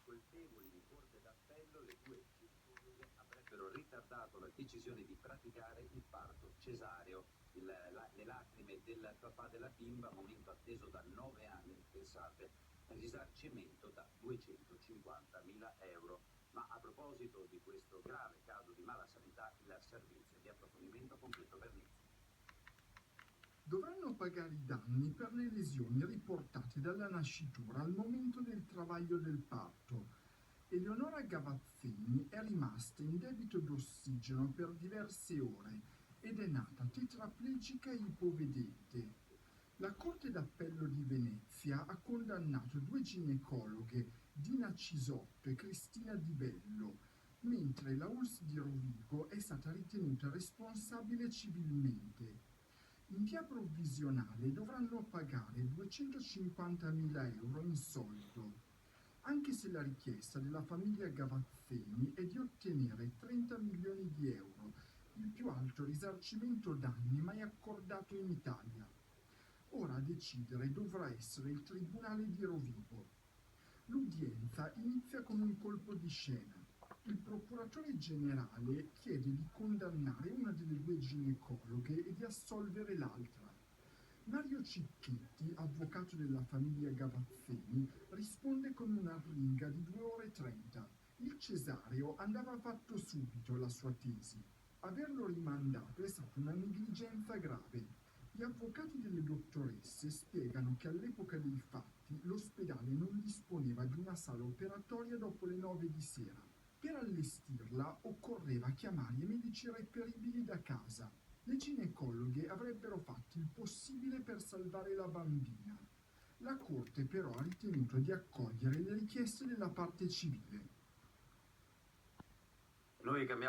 colpevoli in corte d'appello, le due ginecologe avrebbero ritardato la decisione di praticare il parto cesareo. Le lacrime del papà della bimba, momento atteso da 9 anni, pensate, risarcimento da 250.000 euro. Ma a proposito di questo grave caso di mala sanità, il servizio di approfondimento completo Vernizzi. Dovranno pagare i danni per le lesioni riportate dalla nascitura al momento del travaglio del parto. Eleonora Gavazzini è rimasta in debito d'ossigeno per diverse ore ed è nata tetraplegica e ipovedente. La Corte d'Appello di Venezia ha condannato 2 ginecologhe, Dina Cisotto e Cristina Di Bello, mentre la ULSS di Rovigo è stata ritenuta responsabile civilmente. In via provvisionale dovranno pagare 250.000 euro in soldo, anche se la richiesta della famiglia Gavazzini è di ottenere 30 milioni di euro, il più alto risarcimento danni mai accordato in Italia. Ora a decidere dovrà essere il Tribunale di Rovigo. L'udienza inizia con un colpo di scena. Il procuratore generale chiede di condannare una delle 2 ginecologhe e di assolvere l'altra. Mario Cicchetti, avvocato della famiglia Gavazzini, risponde con una arringa di 2 ore e 30. Il cesareo andava fatto subito, la sua tesi. Averlo rimandato è stata una negligenza grave. Gli avvocati delle dottoresse spiegano che all'epoca dei fatti l'ospedale non disponeva di una sala operatoria dopo le 9 di sera. Per allestirla occorreva chiamare i medici reperibili da casa. Le ginecologhe avrebbero fatto il possibile per salvare la bambina. La Corte però ha ritenuto di accogliere le richieste della parte civile. Noi